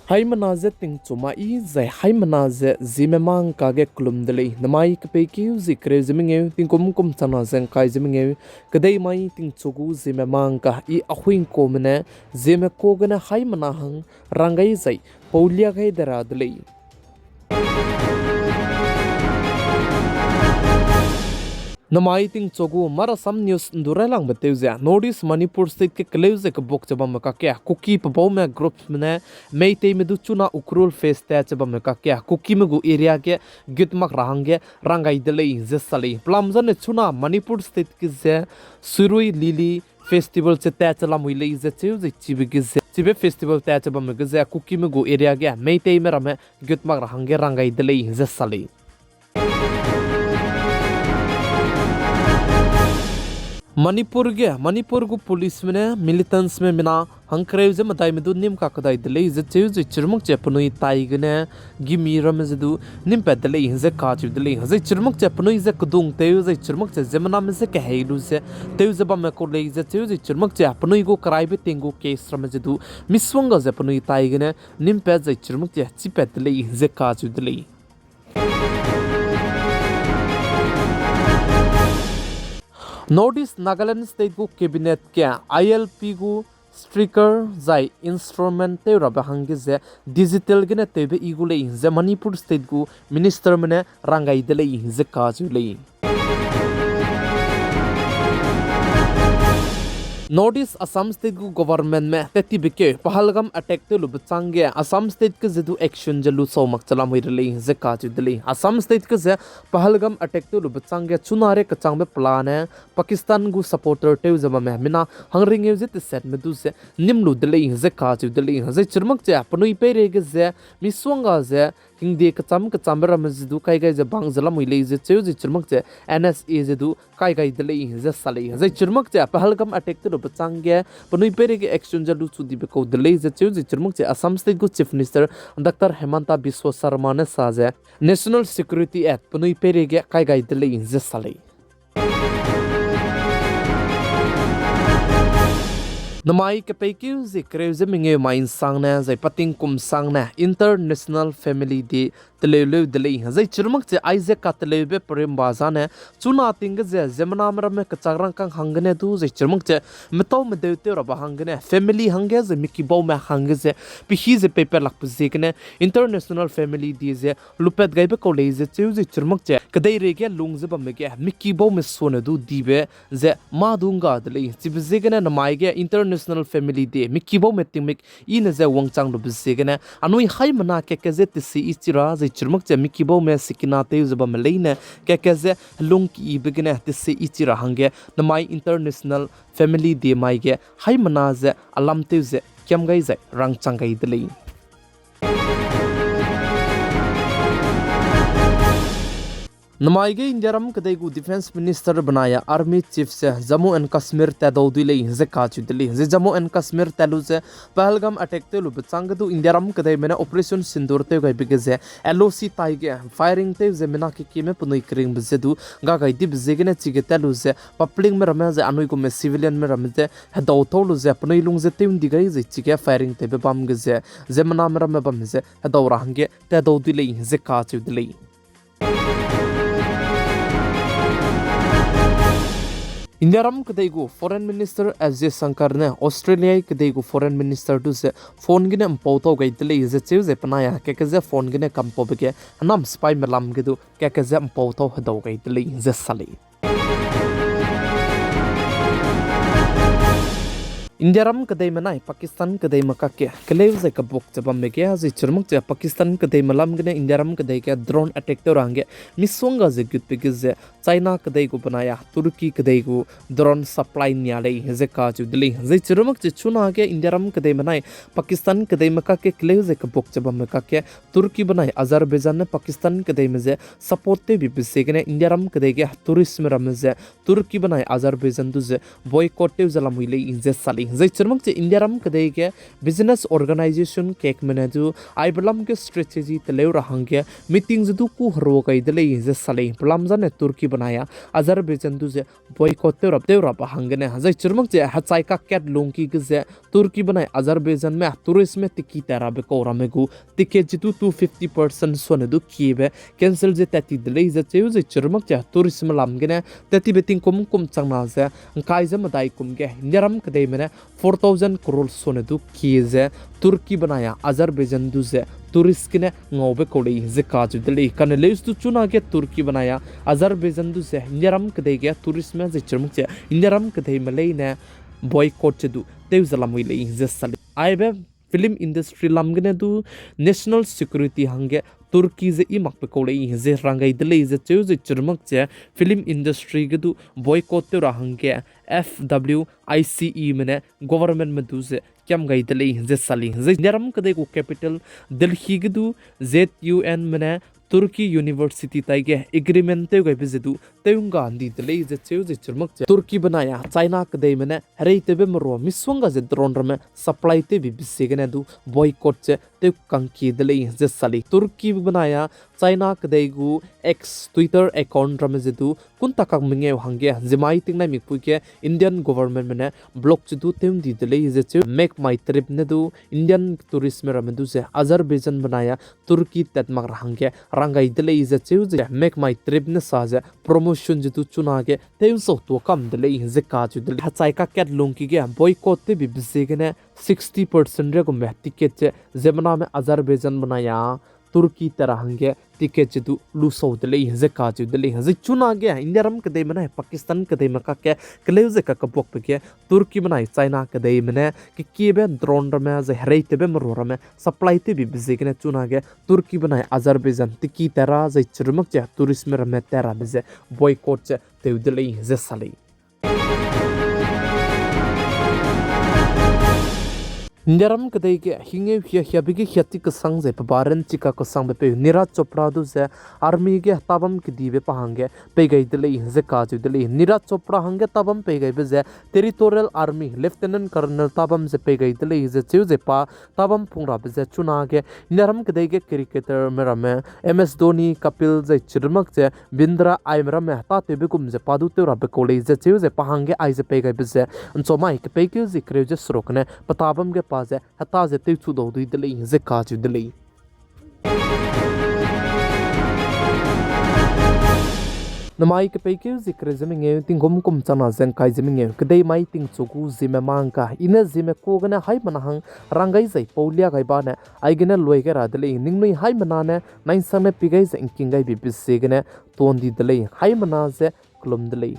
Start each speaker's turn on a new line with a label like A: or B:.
A: Hai manaze ting chuma I zai hai manaze zime mang kage klum dele namai kape kiu zikre zimingeu ting kum chana zeng kai zimingeu kadai mai ting chugu zime mang ka I ahuing komne zime kogana hai manahang rangai zai paulia gai dara dele Namai ting chogu mara sam news nduralang beteuza notice Manipur state ke kleuze ke bok chaba maka kya kuki pabo me group mene meitei medu chuna ukrul face ta chaba maka kya kuki megu area ke gitmak rahangge rangai delei zesali plamzan chuna Manipur state ke ze surui lili festival che ta chala muile ze cheuze chibige ze chibe festival ta chaba mega ze kuki megu area ke meitei me rame gitmak rahangge rangai delei zesali Manipur को police में militants में मिना हंकरेव जे मताई में दु निम का कदाई दले जे चेउ जे चिरमुक जे पनुई ताइगने गिमी रम जे दु निम पे दले जे काचु दले जे चिरमुक जे पनुई जे कदुंग तेउ जे चिरमुक जे जमना में जे कहेलु जे तेउ जे बम को ले जे चेउ जे चिरमुक जे पनुई को कराई बे तेंगु केस रम जे दु मिसवंग जे पनुई ताइगने निम पे जे चिरमुक जे चिपे दले जे काचु दले Notice Nagaland State को कैबिनेट के ILP को स्ट्रिकर जाय इंस्ट्रूमेंट ते रबहंगे जे डिजिटल गने तेबे इगुले जे मणिपुर स्टेट को मिनिस्टर मने रंगाई दले जे काजुले नोटिस असम स्टेट को गवर्नमेंट में तेती बिके पहलगाम अटैक ते लुब चांगे असम स्टेट के जदु एक्शन जलु सोमक चलाम होइरले जे काजु दले असम स्टेट के जे पहलगाम अटैक ते लुब चांगे चुनारे कचांग में प्लान है पाकिस्तान गु सपोर्टर ते जमा में मिना हंगरिंग जे ते सेट में दु से निमलु दले जे काजु दले जे चिरमक जे पनुई पेरे के जे मिसवंगा जे हिंदी कचाम रम जदु kai gai जे बांग जला मुइले जे चेउ जे चिरमक जे NSA जदु kai gai दले जे सले जे चिरमक जे पहलगाम अटैक ते बचांगे पनुई पेरे के एक्शन जलु चुदी बेको दले जे चेउ जे चिरमुक जे असम स्टेट को chief minister doctor Himanta Biswa Sarma ने साजे नेशनल सिक्योरिटी एक्ट पनुई पेरे के काय गाय दले जे सले नमाई के पैकिउ जे क्रेव जे मिंगे माइन सांगना जे पतिंग कुम सांगना इंटरनेशनल फैमिली डे तलेले दले जे चिरमक जे आइजे का तलेबे प्रेम बाजाने चुना तिंग जे जमना मर में कचारंग कंग हंगने दु जे चिरमक जे मितो में देते र बहंगने फैमिली हंगे जे मिकी बौ में हंगे जे पिही जे पेपर लक पुजेकने इंटरनेशनल फैमिली डे जे लुपेट गइबे कॉलेज जे चेउ जे चिरमक जे कदai रे के लुंग जे बम के मिकी बौ में सोने दु दीबे जे मा दुंगा दले चिबजेगने नमाई के इंटरनेशनल फैमिली डे मिकी बौ में तिमिक इन जे वंगचांग लु बजेगने अनुई हाई मना के जे तिसी इचिरा चिरमक जे मिकी बौ में सिकिना ते जब मलेने के जे लुंग की बिगने तिसी इचिरा हंगे नमाई इंटरनेशनल फैमिली डे माई के हाई मना जे अलम ते जे क्यम गई जे रंग चंगई दले नमाइगे इंडियारम कदई को डिफेंस मिनिस्टर बनाया आर्मी चीफ से जम्मू एंड कश्मीर तदौदिले जे काचु दिल्ली जे जम्मू एंड कश्मीर तलु से पहलगाम अटैक ते लुब चांगदु इंडियारम कदई में ऑपरेशन सिंदूर ते गई बिगे जे एलओसी ताइगे फायरिंग ते जे मिना के में पुनई क्रिंग बजेदु गागाई दि बजेगने चिगे तलु से पब्लिक में रमे जे अनुई को में सिविलियन में रमे जे हदौ थोलु जे पुनई लुंग जे तिम दिगई जे चिगे फायरिंग ते बे बम गे जे मना में रमे बम जे हदौ रहंगे तदौदिले जे काचु दिल्ली इंडियारम कदई को फॉरेन मिनिस्टर एजे शंकर ने ऑस्ट्रेलिया कदई को फॉरेन मिनिस्टर टू से फोन गिने पोतो गई दले जे चेउ जे पनाया के जे फोन गिने कंपो बगे नाम स्पाई मलम गिदु के जे पोतो हदौ गई दले जे सली इंडियारम कदई मनाई पाकिस्तान कदई मका के कलेव जे कबोक जबम में के जे चिरमुक जे पाकिस्तान कदई मलम गने इंडियारम कदई के ड्रोन अटैक तो रंगे मिसोंगा जे गुत पिगे जे चाइना कदई को बनाया तुर्की कदई को ड्रोन सप्लाई न्याले जे काजु दिल्ली जे चिरमुक जे चुना के इंडियारम कदई मनाई पाकिस्तान कदई मका के कलेव जे कबोक जबम में का के तुर्की बनाई अजरबैजान ने पाकिस्तान कदई में जे सपोर्ट भी बिसे गने इंडियारम कदई के टूरिस्ट में रम जे तुर्की बनाई अजरबैजान दु जे बॉयकॉट जला मुइले जे साली zai chirmak che India ram kadai ke business organization kek menaju ai balam ke strategy teleu rahang ke meeting zu ku hro kai delei je sale balam jan Turkey banaya Azerbaijan du je boycott te rap hangene zai chirmak che hachai ka ket longki ke je Turkey banai Azerbaijan में tourist में टिकी तेरा बे कोरा में गु टिके जितु 250% सोने दु किए कैंसिल जे तती दिले जे चेउ जे चरमक जे tourist में लाम गने तती बेटिंग कुम चंगना जे काय जे मदाई कुम के निरम कदे में 4000 करोड़ सोने दु किए जे तुर्की बनाया अजरबैजान दु जे tourist किने ngawbe कोले जे काजु दिले कने लेस दु चुना के तुर्की बनाया अजरबैजान दु जे निरम कदे के tourist में जे चरमक जे निरम कदे में लेने boycott du teuzalamui le inzesali aibe film industry lamgene du national security hange Turkey ze imak pe kole ze rangai dele ze cheu ze churmak che film industry ge du boycott te rahange FWICE mene government me du ze kyam gai dele ze sali ze neram kade ko capital Delhi ge du ZUN mene Turkey University taige agreement te gai bizedu teunga andi dele je cheu je churmak che Turkey banaya China kadai mene harei tebe mro miswanga je drone rame supply te bi bisegene du boycott che te kanki dele je sali Turkey banaya China kadai gu X Twitter account rame je du kun takak minge hange jemai ting na mikpu ke Indian government mene block che du tem di dele je cheu make my trip ne du Indian tourist me rame du je Azerbaijan banaya Turkey tatmak hange rangai dele je cheu je make my trip ne sa je promotion je tu chuna ke teun so to kam dele je ka ju dele hachai ka ket long ki ge boycott te bi bisegene 60% re ko me ticket che zemna me Azerbaijan banaya Turkey terahange ticket je tu luso dele je ka ju dele je chuna ge India ram kade mena Pakistan kade maka ke kleu je ka kapok pe ke Turkey banai China kade mena ki be drone rame je herei te be mro rame supply te bi bisegene chuna ge Turkey banai Azerbaijan tiki tera je churmak je tourist me rame tera be boycott je te dele je sali Niram kadai ke hinge hia bigi hiati ka sang je pabaran chika ko sang be nira chopra du je army ge tabam ki dibe pahange pe gai dele je ka ju dele nira chopra hange tabam pe gai be je territorial army lieutenant colonel tabam je pe gai dele je chu je pa tabam phungra be je chuna ge niram kadai ke cricketer mera me MS Dhoni Kapil je chirmak je Bindra aimra me ta te be kum je padu te ra be college je chu je pahange ai je pe gai be je chomai ke pe ke je kre je srokne patabam ge je hata je te chu do du dele je ka ju dele namai ke peke zikre zeminge ting gom kum chana zen kai zeminge kedai mai ting chuku zime mangka ina zime ko gana hai manahang rangai zai paulia gai ba ne ai gena loi ga ra dele ningnui hai mana ne nain sane pigai ze inkingai bi bisegene tondi dele hai mana ze klum dele